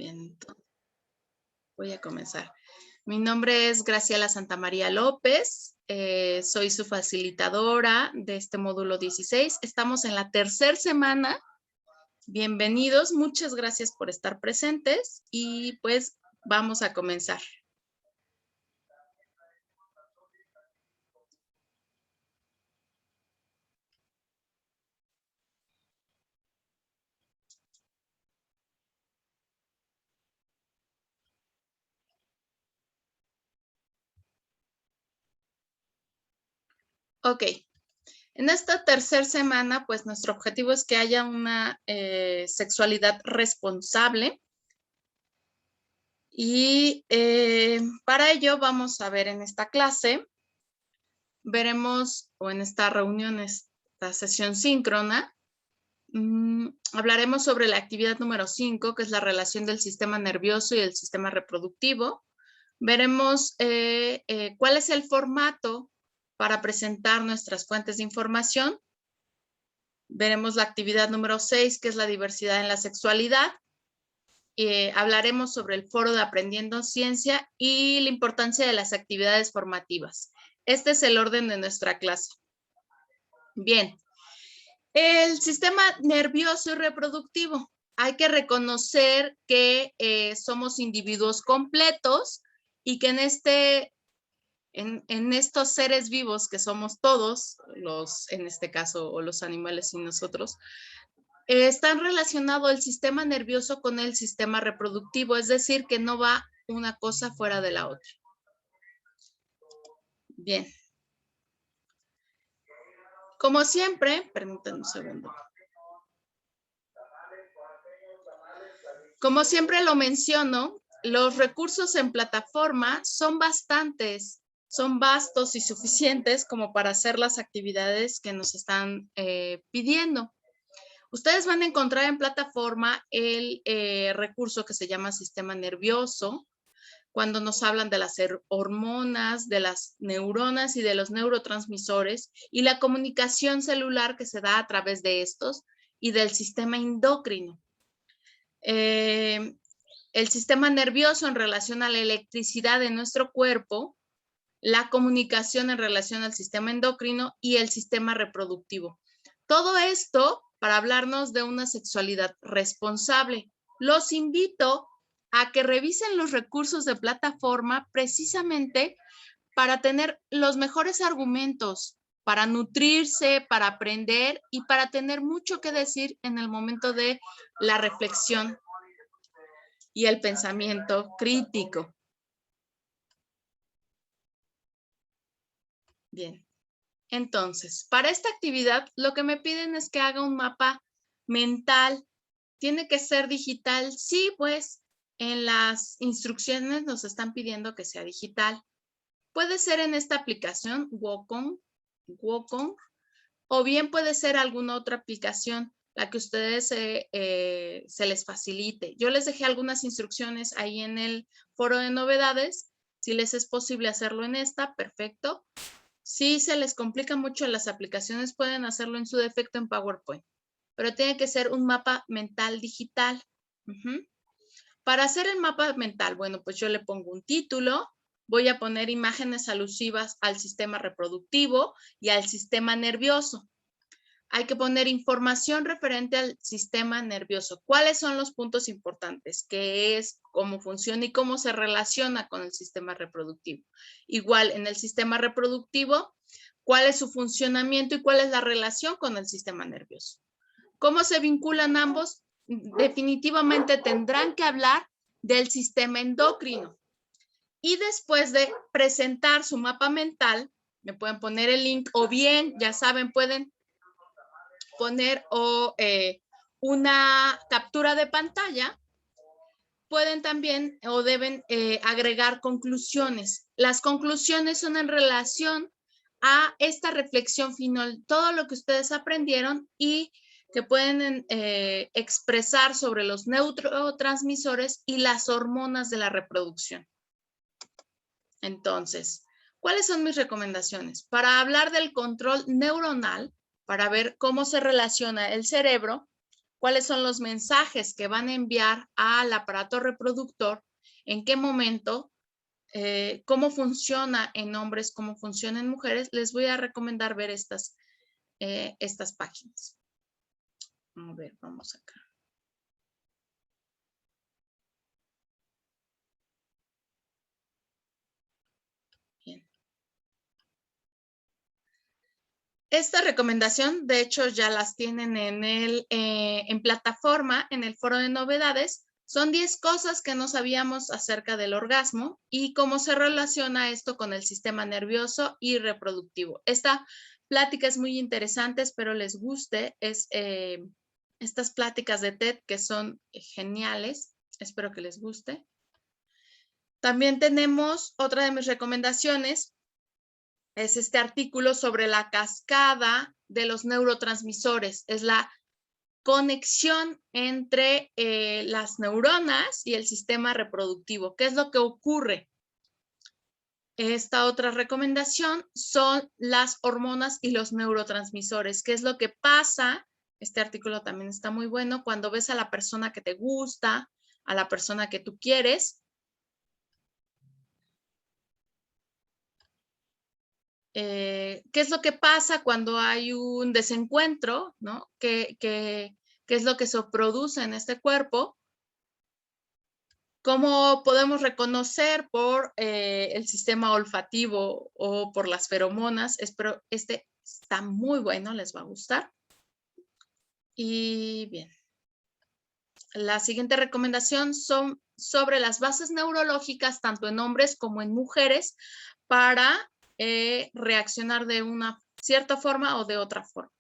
Bien, entonces voy a comenzar. Mi nombre es Graciela Santamaría López, soy su facilitadora de este módulo 16. Estamos en la tercera semana. Bienvenidos, muchas gracias por estar presentes y pues vamos a comenzar. Ok, en esta tercera semana, pues nuestro objetivo es que haya una sexualidad responsable y para ello vamos a ver en esta clase, veremos, o en esta reunión, esta sesión síncrona, hablaremos sobre la actividad número 5, que es la relación del sistema nervioso y el sistema reproductivo. Veremos cuál es el formato para presentar nuestras fuentes de información. Veremos la actividad número 6, que es la diversidad en la sexualidad. Hablaremos sobre el foro de Aprendiendo Ciencia y la importancia de las actividades formativas. Este es el orden de nuestra clase. Bien. El sistema nervioso y reproductivo. Hay que reconocer que somos individuos completos y que en estos seres vivos que somos todos, en este caso, o los animales y nosotros, están relacionados el sistema nervioso con el sistema reproductivo, es decir, que no va una cosa fuera de la otra. Bien. Como siempre, permítanme un segundo. Como siempre lo menciono, los recursos en plataforma son bastantes, son vastos y suficientes como para hacer las actividades que nos están pidiendo. Ustedes van a encontrar en plataforma el recurso que se llama sistema nervioso, cuando nos hablan de las hormonas, de las neuronas y de los neurotransmisores y la comunicación celular que se da a través de estos y del sistema endocrino. El sistema nervioso en relación a la electricidad de nuestro cuerpo, la comunicación en relación al sistema endocrino y el sistema reproductivo. Todo esto para hablarnos de una sexualidad responsable. Los invito a que revisen los recursos de plataforma precisamente para tener los mejores argumentos, para nutrirse, para aprender y para tener mucho que decir en el momento de la reflexión y el pensamiento crítico. Bien. Entonces, para esta actividad, lo que me piden es que haga un mapa mental. ¿Tiene que ser digital? Sí, pues en las instrucciones nos están pidiendo que sea digital. Puede ser en esta aplicación, Wacom, o bien puede ser alguna otra aplicación, la que ustedes se les facilite. Yo les dejé algunas instrucciones ahí en el foro de novedades. Si les es posible hacerlo en esta, perfecto. Si se les complica mucho las aplicaciones, pueden hacerlo en su defecto en PowerPoint, pero tiene que ser un mapa mental digital. Para hacer el mapa mental, bueno, pues yo le pongo un título, voy a poner imágenes alusivas al sistema reproductivo y al sistema nervioso. Hay que poner información referente al sistema nervioso. ¿Cuáles son los puntos importantes? ¿Qué es? ¿Cómo funciona y cómo se relaciona con el sistema reproductivo? Igual, en el sistema reproductivo, ¿cuál es su funcionamiento y cuál es la relación con el sistema nervioso? ¿Cómo se vinculan ambos? Definitivamente tendrán que hablar del sistema endocrino. Y después de presentar su mapa mental, me pueden poner el link o bien, ya saben, pueden poner una captura de pantalla. Pueden también o deben agregar conclusiones. Las conclusiones son en relación a esta reflexión final, todo lo que ustedes aprendieron y que pueden expresar sobre los neurotransmisores y las hormonas de la reproducción. Entonces, ¿cuáles son mis recomendaciones? Para hablar del control neuronal, para ver cómo se relaciona el cerebro, cuáles son los mensajes que van a enviar al aparato reproductor, en qué momento, cómo funciona en hombres, cómo funciona en mujeres, les voy a recomendar ver estas páginas. A ver, vamos acá. Bien. Esta recomendación, de hecho, ya las tienen en plataforma, en el foro de novedades. Son 10 cosas que no sabíamos acerca del orgasmo y cómo se relaciona esto con el sistema nervioso y reproductivo. Esta plática es muy interesante, espero les guste. Estas pláticas de TED que son geniales, espero que les guste. También tenemos otra de mis recomendaciones, es este artículo sobre la cascada de los neurotransmisores. Es la conexión entre las neuronas y el sistema reproductivo. ¿Qué es lo que ocurre? Esta otra recomendación son las hormonas y los neurotransmisores. ¿Qué es lo que pasa? Este artículo también está muy bueno. Cuando ves a la persona que te gusta, a la persona que tú quieres, ¿qué es lo que pasa cuando hay un desencuentro, ¿no? ¿Qué es lo que se produce en este cuerpo? ¿Cómo podemos reconocer por el sistema olfativo o por las feromonas? Espero, este está muy bueno, les va a gustar. Y bien. La siguiente recomendación son sobre las bases neurológicas, tanto en hombres como en mujeres, para reaccionar de una cierta forma o de otra forma.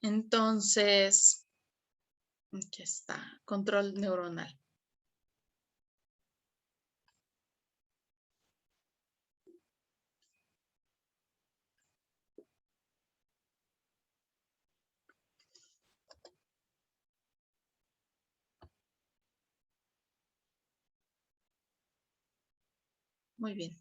Entonces, aquí está, control neuronal. Muy bien.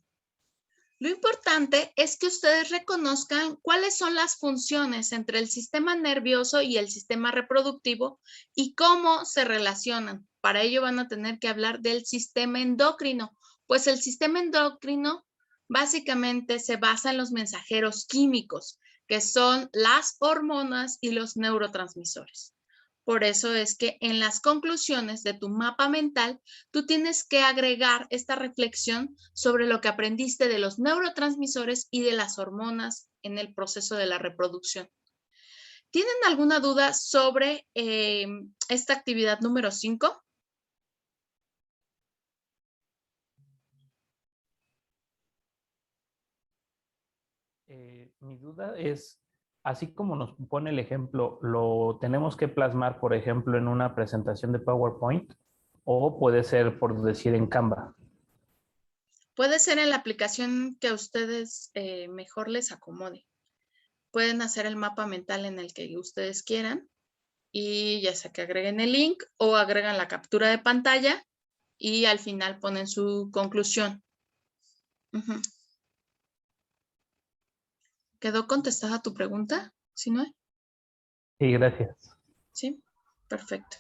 Lo importante es que ustedes reconozcan cuáles son las funciones entre el sistema nervioso y el sistema reproductivo y cómo se relacionan. Para ello van a tener que hablar del sistema endocrino, pues el sistema endocrino básicamente se basa en los mensajeros químicos, que son las hormonas y los neurotransmisores. Por eso es que en las conclusiones de tu mapa mental, tú tienes que agregar esta reflexión sobre lo que aprendiste de los neurotransmisores y de las hormonas en el proceso de la reproducción. ¿Tienen alguna duda sobre esta actividad número 5? Mi duda es, así como nos pone el ejemplo, ¿lo tenemos que plasmar, por ejemplo, en una presentación de PowerPoint o puede ser, por decir, en Canva? Puede ser en la aplicación que a ustedes mejor les acomode. Pueden hacer el mapa mental en el que ustedes quieran y ya sea que agreguen el link o agregan la captura de pantalla y al final ponen su conclusión. ¿Quedó contestada tu pregunta? ¿Sí, no? Sí, gracias. Sí, perfecto.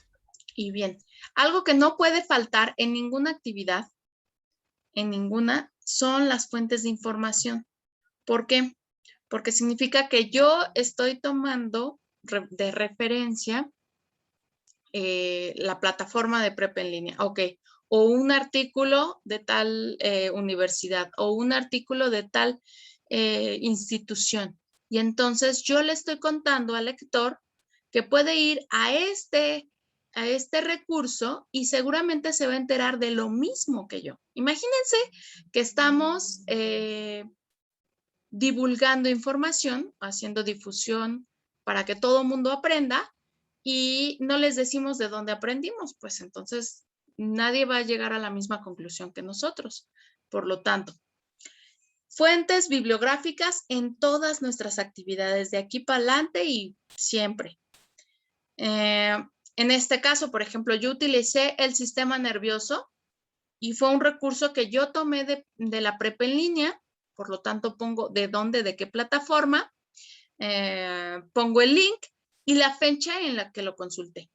Y bien, algo que no puede faltar en ninguna actividad, en ninguna, son las fuentes de información. ¿Por qué? Porque significa que yo estoy tomando de referencia la plataforma de Prep en línea. Ok, o un artículo de tal universidad o un artículo de tal institución. Y entonces yo le estoy contando al lector que puede ir a este recurso y seguramente se va a enterar de lo mismo que yo. Imagínense que estamos divulgando información, haciendo difusión para que todo el mundo aprenda y no les decimos de dónde aprendimos, pues entonces nadie va a llegar a la misma conclusión que nosotros. Por lo tanto, fuentes bibliográficas en todas nuestras actividades, de aquí para adelante y siempre. En este caso, por ejemplo, yo utilicé el sistema nervioso y fue un recurso que yo tomé de la prepa en línea, por lo tanto pongo de dónde, de qué plataforma, pongo el link y la fecha en la que lo consulté.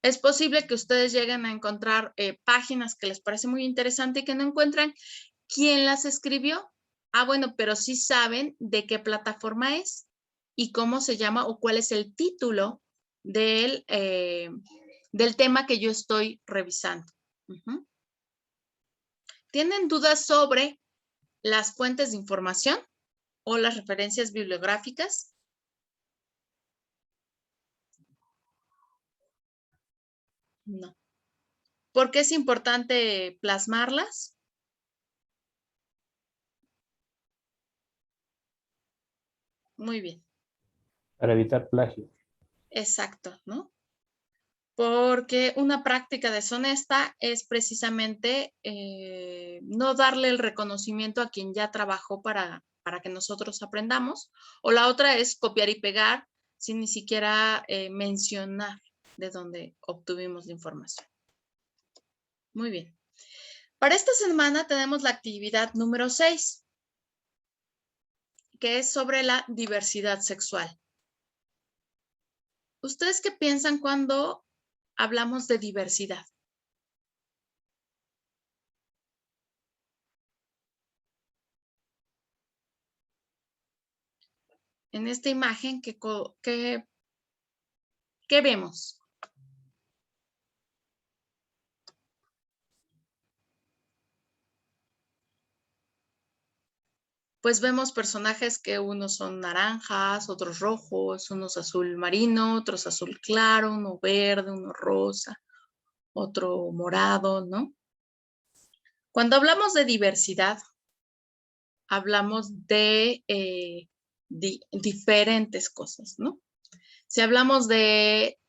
Es posible que ustedes lleguen a encontrar páginas que les parece muy interesante y que no encuentran quién las escribió. Ah, bueno, pero sí saben de qué plataforma es y cómo se llama o cuál es el título del tema que yo estoy revisando. ¿Tienen dudas sobre las fuentes de información o las referencias bibliográficas? No. ¿Por qué es importante plasmarlas? Muy bien. Para evitar plagio. Exacto, ¿no? Porque una práctica deshonesta es precisamente no darle el reconocimiento a quien ya trabajó para que nosotros aprendamos. O la otra es copiar y pegar sin ni siquiera mencionar de dónde obtuvimos la información. Muy bien. Para esta semana tenemos la actividad número 6, que es sobre la diversidad sexual. ¿Ustedes qué piensan cuando hablamos de diversidad? En esta imagen, ¿qué vemos? Pues vemos personajes que unos son naranjas, otros rojos, unos azul marino, otros azul claro, uno verde, uno rosa, otro morado, ¿no? Cuando hablamos de diversidad, hablamos de diferentes cosas, ¿no? Si hablamos de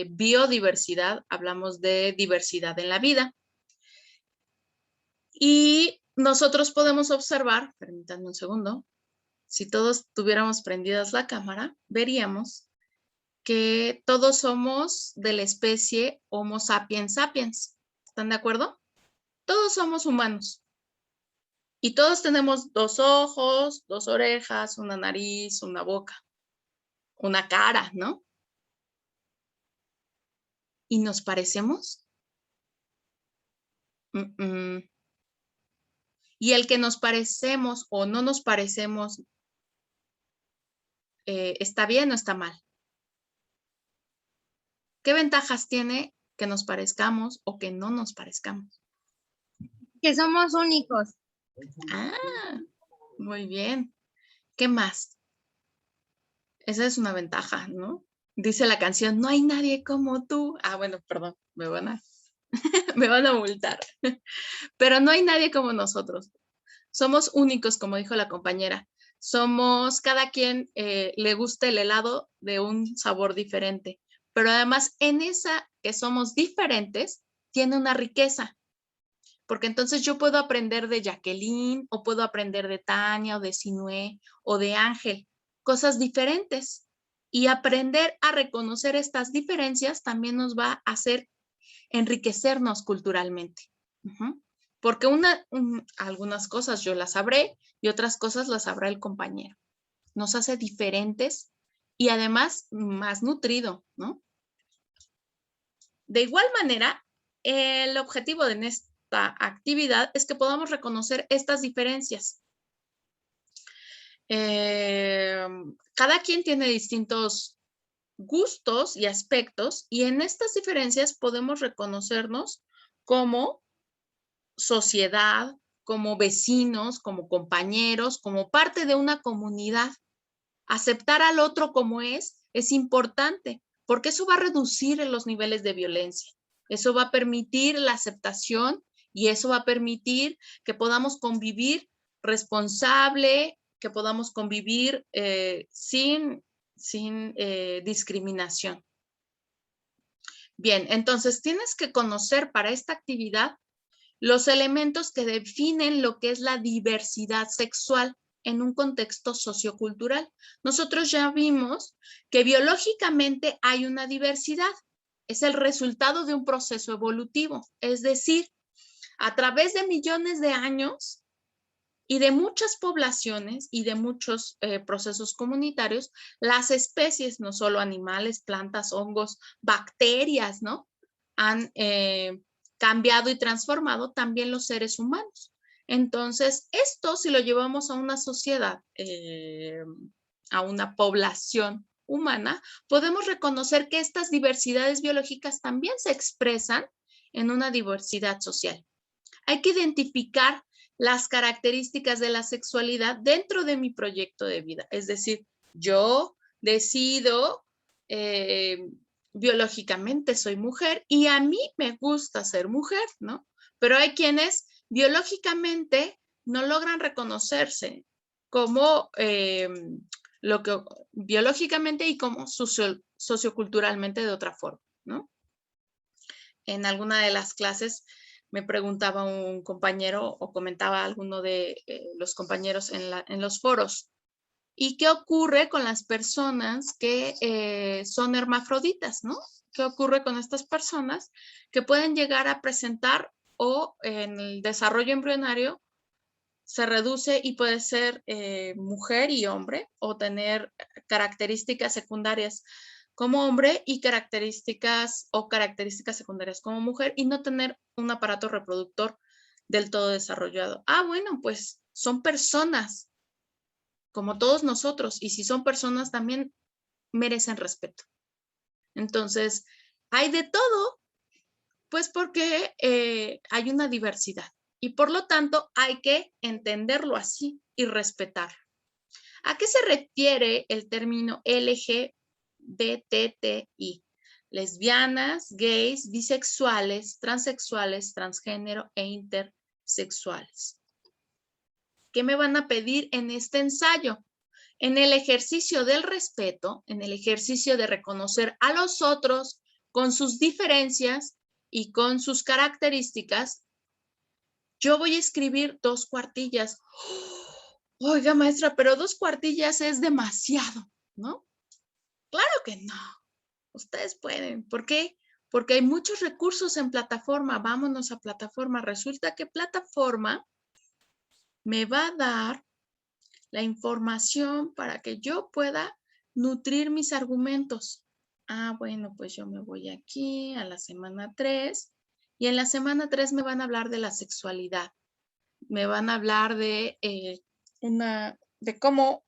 biodiversidad, hablamos de diversidad en la vida. Y nosotros podemos observar, permítanme un segundo, si todos tuviéramos prendidas la cámara, veríamos que todos somos de la especie Homo sapiens sapiens. ¿Están de acuerdo? Todos somos humanos. Y todos tenemos 2 ojos, 2 orejas, una nariz, una boca, una cara, ¿no? ¿Y nos parecemos? Y el que nos parecemos o no nos parecemos, ¿está bien o está mal? ¿Qué ventajas tiene que nos parezcamos o que no nos parezcamos? Que somos únicos. Ah, muy bien. ¿Qué más? Esa es una ventaja, ¿no? Dice la canción, no hay nadie como tú. Ah, bueno, perdón, me van a, me van a multar. Pero no hay nadie como nosotros. Somos únicos, como dijo la compañera. Somos, cada quien le gusta el helado de un sabor diferente. Pero además, en esa que somos diferentes, tiene una riqueza. Porque entonces yo puedo aprender de Jacqueline, o puedo aprender de Tania, o de Sinué, o de Ángel, cosas diferentes. Y aprender a reconocer estas diferencias también nos va a hacer enriquecernos culturalmente. Porque algunas cosas yo las sabré y otras cosas las sabrá el compañero. Nos hace diferentes y además más nutrido, ¿no? De igual manera, el objetivo de esta actividad es que podamos reconocer estas diferencias. Cada quien tiene distintos gustos y aspectos y en estas diferencias podemos reconocernos como sociedad, como vecinos, como compañeros, como parte de una comunidad. Aceptar al otro como es importante porque eso va a reducir los niveles de violencia. Eso va a permitir la aceptación y eso va a permitir que podamos convivir responsable, que podamos convivir sin discriminación. Bien, entonces tienes que conocer para esta actividad los elementos que definen lo que es la diversidad sexual en un contexto sociocultural. Nosotros ya vimos que biológicamente hay una diversidad. Es el resultado de un proceso evolutivo. Es decir, a través de millones de años y de muchas poblaciones y de muchos procesos comunitarios, las especies, no solo animales, plantas, hongos, bacterias, ¿no? han cambiado y transformado también los seres humanos. Entonces, esto si lo llevamos a una sociedad, a una población humana, podemos reconocer que estas diversidades biológicas también se expresan en una diversidad social. Hay que identificar las características de la sexualidad dentro de mi proyecto de vida. Es decir, yo decido biológicamente soy mujer y a mí me gusta ser mujer, ¿no? Pero hay quienes biológicamente no logran reconocerse como lo que biológicamente y como socioculturalmente de otra forma, ¿no? En alguna de las clases me preguntaba un compañero o comentaba alguno de los compañeros en los foros, ¿y qué ocurre con las personas que son hermafroditas, no? ¿Qué ocurre con estas personas que pueden llegar a presentar o en el desarrollo embrionario se reduce y puede ser mujer y hombre o tener características secundarias como hombre y características secundarias como mujer y no tener un aparato reproductor del todo desarrollado? Ah, bueno, pues son personas como todos nosotros, y si son personas también merecen respeto. Entonces, hay de todo, pues porque hay una diversidad y por lo tanto hay que entenderlo así y respetarlo. ¿A qué se refiere el término LGBTI? Lesbianas, gays, bisexuales, transexuales, transgénero e intersexuales. ¿Qué me van a pedir en este ensayo? En el ejercicio del respeto, en el ejercicio de reconocer a los otros con sus diferencias y con sus características, yo voy a escribir 2 cuartillas. Oiga, maestra, pero 2 cuartillas es demasiado, ¿no? Claro que no. Ustedes pueden. ¿Por qué? Porque hay muchos recursos en plataforma. Vámonos a plataforma. Resulta que plataforma me va a dar la información para que yo pueda nutrir mis argumentos. Ah, bueno, pues yo me voy aquí a la semana 3 y en la semana 3 me van a hablar de la sexualidad. Me van a hablar de cómo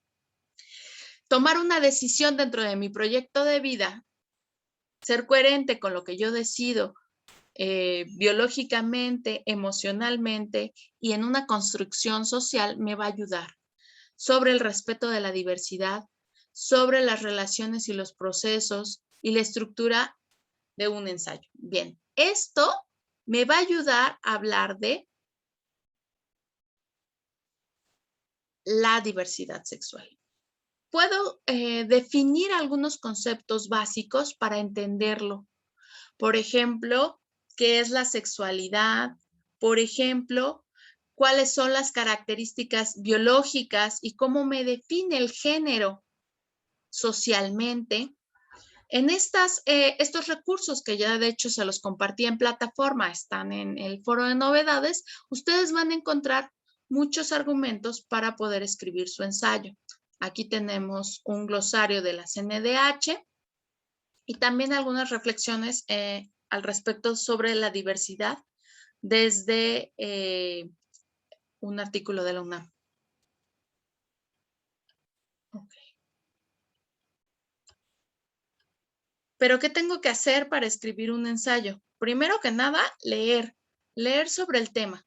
tomar una decisión dentro de mi proyecto de vida, ser coherente con lo que yo decido biológicamente, emocionalmente y en una construcción social me va a ayudar. Sobre el respeto de la diversidad, sobre las relaciones y los procesos y la estructura de un ensayo. Bien, esto me va a ayudar a hablar de la diversidad sexual. Puedo definir algunos conceptos básicos para entenderlo. Por ejemplo, ¿qué es la sexualidad? Por ejemplo, ¿cuáles son las características biológicas y cómo me define el género socialmente? En estos recursos que ya de hecho se los compartí en plataforma, están en el foro de novedades, ustedes van a encontrar muchos argumentos para poder escribir su ensayo. Aquí tenemos un glosario de la CNDH y también algunas reflexiones al respecto sobre la diversidad desde un artículo de la UNAM. Okay. Pero ¿qué tengo que hacer para escribir un ensayo? Primero que nada, leer sobre el tema.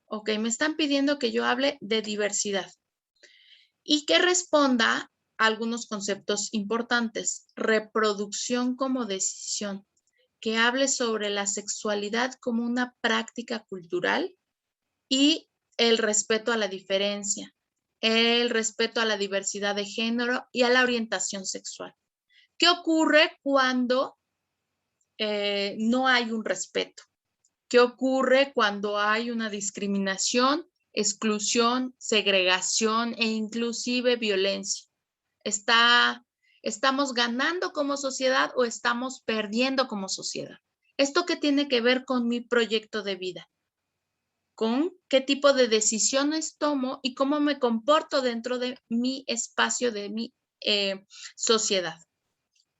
Ok, me están pidiendo que yo hable de diversidad y que responda a algunos conceptos importantes. Reproducción como decisión, que hable sobre la sexualidad como una práctica cultural y el respeto a la diferencia, el respeto a la diversidad de género y a la orientación sexual. ¿Qué ocurre cuando no hay un respeto? ¿Qué ocurre cuando hay una discriminación, exclusión, segregación e inclusive violencia? ¿Estamos ganando como sociedad o estamos perdiendo como sociedad? ¿Esto qué tiene que ver con mi proyecto de vida? ¿Con qué tipo de decisiones tomo y cómo me comporto dentro de mi espacio, de mi sociedad?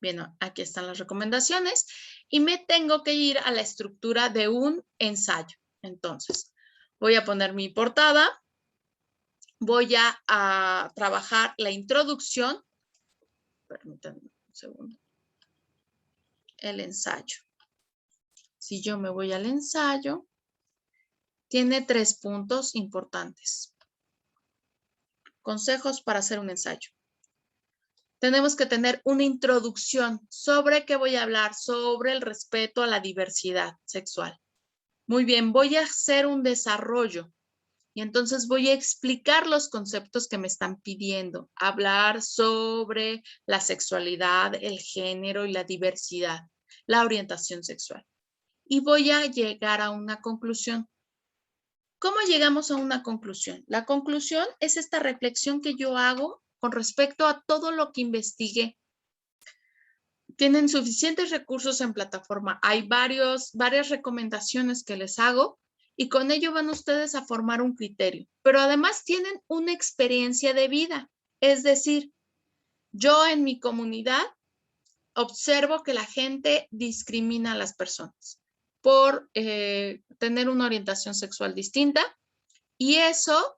Bien, aquí están las recomendaciones. y me tengo que ir a la estructura de un ensayo. Entonces, voy a poner mi portada, voy a trabajar la introducción, permítanme un segundo, el ensayo. Si yo me voy al ensayo, tiene 3 puntos importantes. Consejos para hacer un ensayo. Tenemos que tener una introducción sobre qué voy a hablar, sobre el respeto a la diversidad sexual. Muy bien, voy a hacer un desarrollo y entonces voy a explicar los conceptos que me están pidiendo. Hablar sobre la sexualidad, el género y la diversidad, la orientación sexual. Y voy a llegar a una conclusión. ¿Cómo llegamos a una conclusión? La conclusión es esta reflexión que yo hago con respecto a todo lo que investigué. Tienen suficientes recursos en plataforma. Hay varias recomendaciones que les hago y con ello van ustedes a formar un criterio. Pero además tienen una experiencia de vida. Es decir, yo en mi comunidad observo que la gente discrimina a las personas por tener una orientación sexual distinta y eso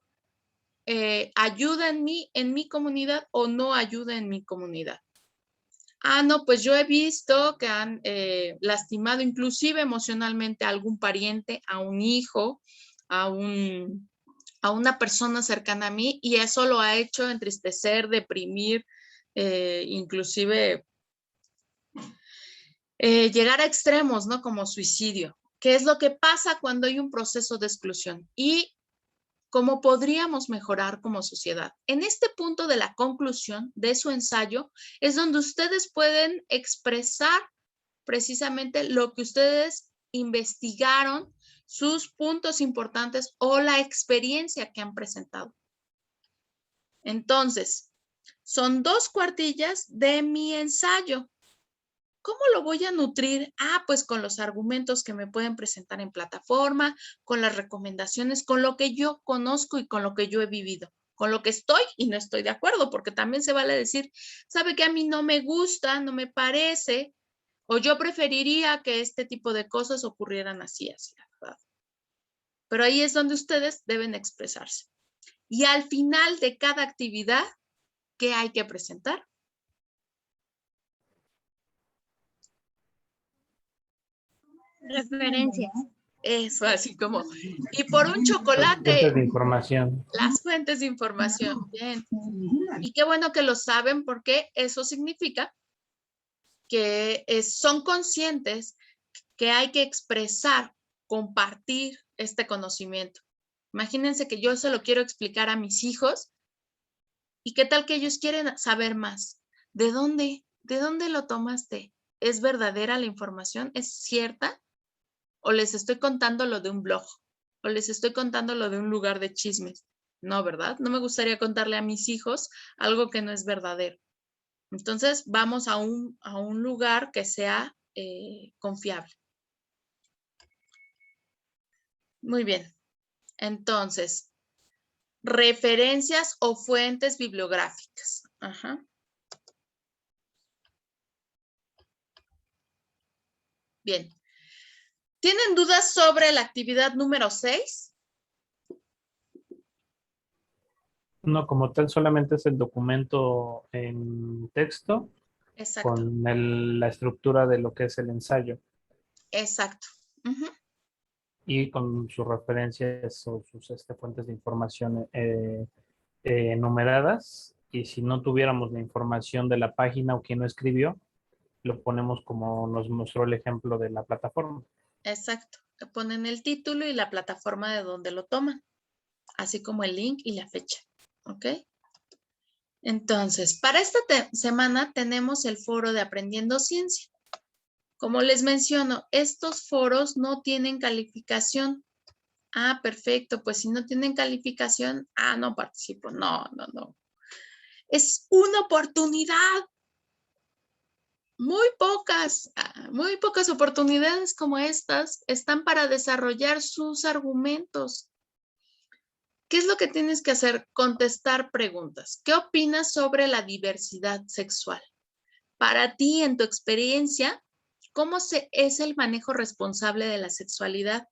ayuda en mi comunidad o no ayuda en mi comunidad. Ah, no, pues yo he visto que han lastimado inclusive emocionalmente a algún pariente, a un hijo, a una persona cercana a mí y eso lo ha hecho entristecer, deprimir, inclusive llegar a extremos, ¿no? Como suicidio. ¿Qué es lo que pasa cuando hay un proceso de exclusión? Y cómo podríamos mejorar como sociedad. En este punto de la conclusión de su ensayo es donde ustedes pueden expresar precisamente lo que ustedes investigaron, sus puntos importantes o la experiencia que han presentado. Entonces, son 2 cuartillas de mi ensayo. ¿Cómo lo voy a nutrir? Ah, pues con los argumentos que me pueden presentar en plataforma, con las recomendaciones, con lo que yo conozco y con lo que yo he vivido, con lo que estoy y no estoy de acuerdo, porque también se vale decir, sabe que a mí no me gusta, no me parece, o yo preferiría que este tipo de cosas ocurrieran así, la verdad. Pero ahí es donde ustedes deben expresarse. Y al final de cada actividad, ¿qué hay que presentar? Referencias. Eso, así como, y por un chocolate. Fuentes de información. Las fuentes de información, bien. Y qué bueno que lo saben porque eso significa que son conscientes que hay que expresar, compartir este conocimiento. Imagínense que yo se lo quiero explicar a mis hijos y qué tal que ellos quieren saber más. ¿De dónde? ¿De dónde lo tomaste? ¿Es verdadera la información? ¿Es cierta? ¿O les estoy contando lo de un blog? ¿O les estoy contando lo de un lugar de chismes? No, ¿verdad? No me gustaría contarle a mis hijos algo que no es verdadero. Entonces, vamos a un lugar que sea confiable. Muy bien. Entonces, referencias o fuentes bibliográficas. Ajá. Bien. ¿Tienen dudas sobre la actividad número 6? No, como tal, solamente es el documento en texto. Exacto. Con la estructura de lo que es el ensayo. Exacto. Uh-huh. Y con sus referencias o sus fuentes de información numeradas. Y si no tuviéramos la información de la página o quien lo escribió, lo ponemos como nos mostró el ejemplo de la plataforma. Exacto. Le ponen el título y la plataforma de donde lo toman, así como el link y la fecha. ¿Ok? Entonces, para esta semana tenemos el foro de Aprendiendo Ciencia. Como les menciono, estos foros no tienen calificación. Ah, perfecto. Pues si no tienen calificación, no participo. No. Es una oportunidad. Muy pocas oportunidades como estas están para desarrollar sus argumentos. ¿Qué es lo que tienes que hacer? Contestar preguntas. ¿Qué opinas sobre la diversidad sexual? Para ti, en tu experiencia, cómo es el manejo responsable de la sexualidad,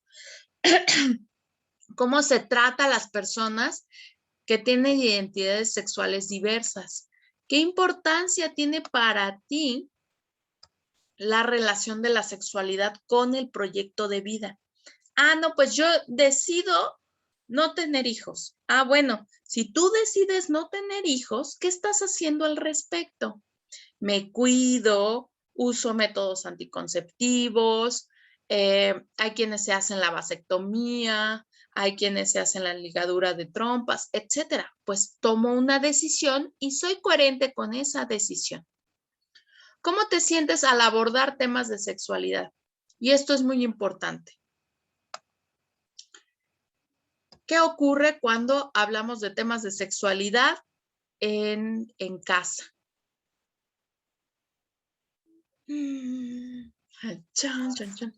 cómo se trata a las personas que tienen identidades sexuales diversas. ¿Qué importancia tiene para ti la relación de la sexualidad con el proyecto de vida? Ah, no, pues yo decido no tener hijos. Ah, bueno, si tú decides no tener hijos, ¿qué estás haciendo al respecto? Me cuido, uso métodos anticonceptivos, hay quienes se hacen la vasectomía, hay quienes se hacen la ligadura de trompas, etcétera. Pues tomo una decisión y soy coherente con esa decisión. ¿Cómo te sientes al abordar temas de sexualidad? Y esto es muy importante. ¿Qué ocurre cuando hablamos de temas de sexualidad en casa? Chan, chan, chan.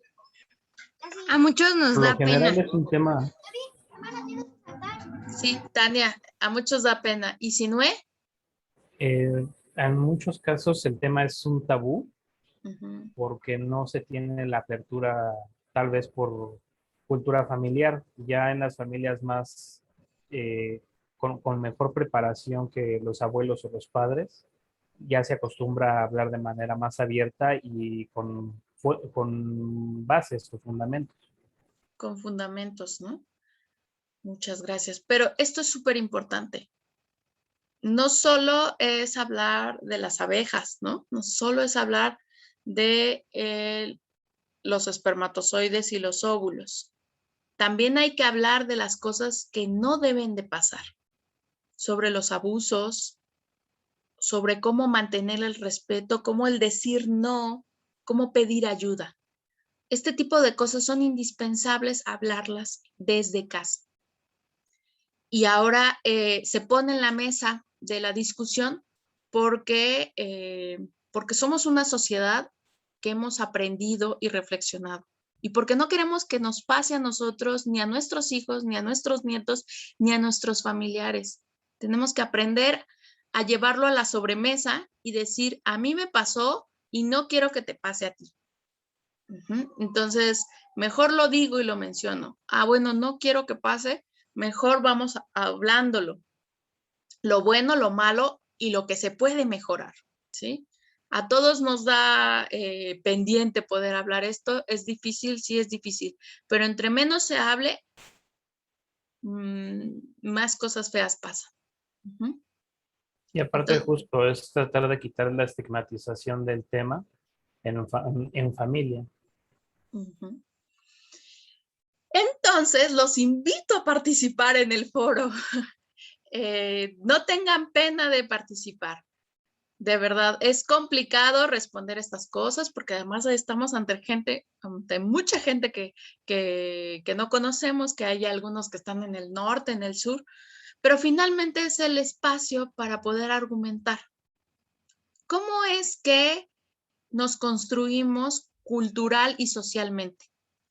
A muchos nos Por da lo general pena. es un tema, Sí, Tania, a muchos da pena. ¿Y si no es? en muchos casos el tema es un tabú Uh-huh. porque no se tiene la apertura, tal vez por cultura familiar, ya en las familias más con mejor preparación que los abuelos o los padres, ya se acostumbra a hablar de manera más abierta y con bases o fundamentos. Con fundamentos, ¿no? Muchas gracias. Pero esto es súper importante. No solo es hablar de las abejas, ¿no? No solo es hablar de los espermatozoides y los óvulos. También hay que hablar de las cosas que no deben de pasar, sobre los abusos, sobre cómo mantener el respeto, cómo el decir no, cómo pedir ayuda. Este tipo de cosas son indispensables hablarlas desde casa. Y ahora se pone en la mesa de la discusión porque somos una sociedad que hemos aprendido y reflexionado. Y porque no queremos que nos pase a nosotros, ni a nuestros hijos, ni a nuestros nietos, ni a nuestros familiares. Tenemos que aprender a llevarlo a la sobremesa y decir, a mí me pasó y no quiero que te pase a ti. Entonces, mejor lo digo y lo menciono. Ah, bueno, no quiero que pase, mejor vamos hablándolo. Lo bueno, lo malo y lo que se puede mejorar, ¿sí? A todos nos da pendiente poder hablar esto. ¿Es difícil? Sí, es difícil. Pero entre menos se hable, más cosas feas pasan. Y aparte Entonces, justo es tratar de quitar la estigmatización del tema en familia. Entonces, los invito a participar en el foro. No tengan pena de participar. De verdad, es complicado responder estas cosas porque además estamos ante mucha gente que no conocemos, que hay algunos que están en el norte, en el sur, pero finalmente es el espacio para poder argumentar. ¿Cómo es que nos construimos cultural y socialmente?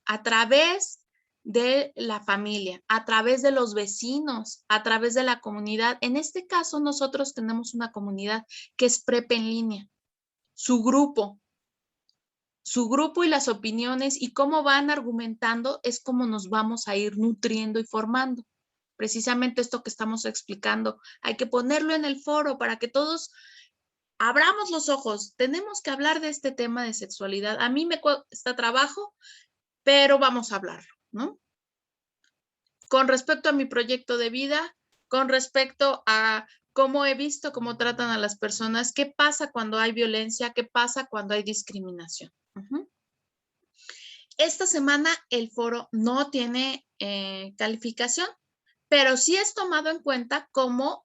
A través de la familia, a través de los vecinos, a través de la comunidad. En este caso, nosotros tenemos una comunidad que es PREP en línea. Su grupo y las opiniones y cómo van argumentando es como nos vamos a ir nutriendo y formando. Precisamente esto que estamos explicando, hay que ponerlo en el foro para que todos abramos los ojos. Tenemos que hablar de este tema de sexualidad. A mí me cuesta trabajo, pero vamos a hablarlo, ¿no? Con respecto a mi proyecto de vida, con respecto a cómo he visto cómo tratan a las personas, qué pasa cuando hay violencia, qué pasa cuando hay discriminación. Esta semana el foro no tiene calificación, pero sí es tomado en cuenta como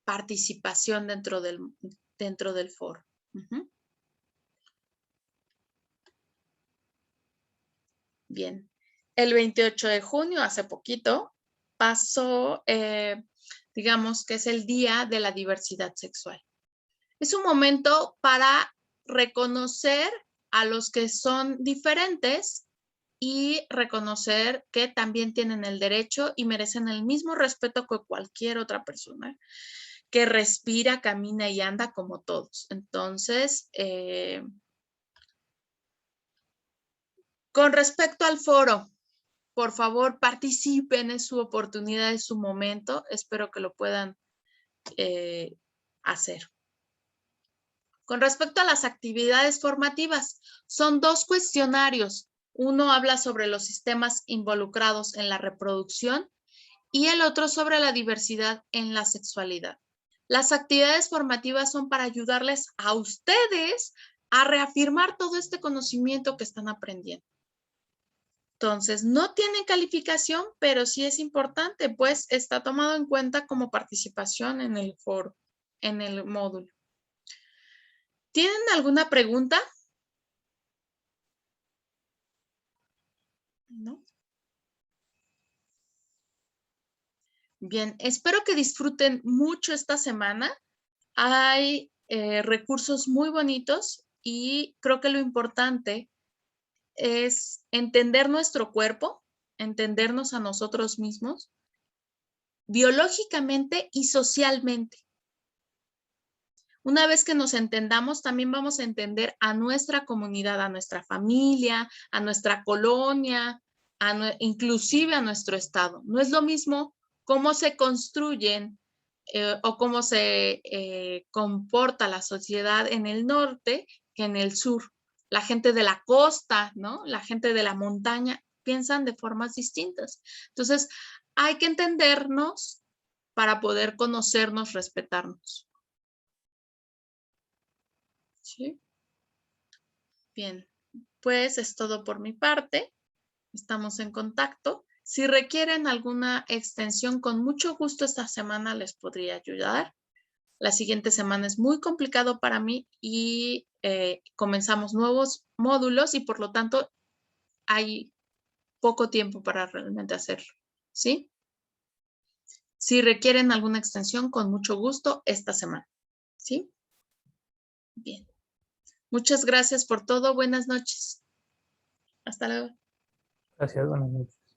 participación dentro del foro. Bien, el 28 de junio, hace poquito, pasó, digamos que es el Día de la Diversidad Sexual. Es un momento para reconocer a los que son diferentes y reconocer que también tienen el derecho y merecen el mismo respeto que cualquier otra persona que respira, camina y anda como todos. Entonces, Con respecto al foro, por favor, participen, es su oportunidad, es su momento. Espero que lo puedan hacer. Con respecto a las actividades formativas, son 2 cuestionarios. Uno habla sobre los sistemas involucrados en la reproducción y el otro sobre la diversidad en la sexualidad. Las actividades formativas son para ayudarles a ustedes a reafirmar todo este conocimiento que están aprendiendo. Entonces, no tienen calificación, pero sí es importante, pues está tomado en cuenta como participación en el foro, en el módulo. ¿Tienen alguna pregunta? ¿No? Bien, espero que disfruten mucho esta semana. Hay recursos muy bonitos y creo que lo importante es entender nuestro cuerpo, entendernos a nosotros mismos, biológicamente y socialmente. Una vez que nos entendamos, también vamos a entender a nuestra comunidad, a nuestra familia, a nuestra colonia, inclusive a nuestro estado. No es lo mismo cómo se construyen o cómo se comporta la sociedad en el norte que en el sur. La gente de la costa, ¿no? La gente de la montaña piensan de formas distintas. Entonces, hay que entendernos para poder conocernos, respetarnos. ¿Sí? Bien, pues es todo por mi parte. Estamos en contacto. Si requieren alguna extensión, con mucho gusto esta semana les podría ayudar. La siguiente semana es muy complicado para mí y comenzamos nuevos módulos y por lo tanto hay poco tiempo para realmente hacerlo. ¿Sí? Si requieren alguna extensión, con mucho gusto esta semana. ¿Sí? Bien. Muchas gracias por todo. Buenas noches. Hasta luego. Gracias, buenas noches.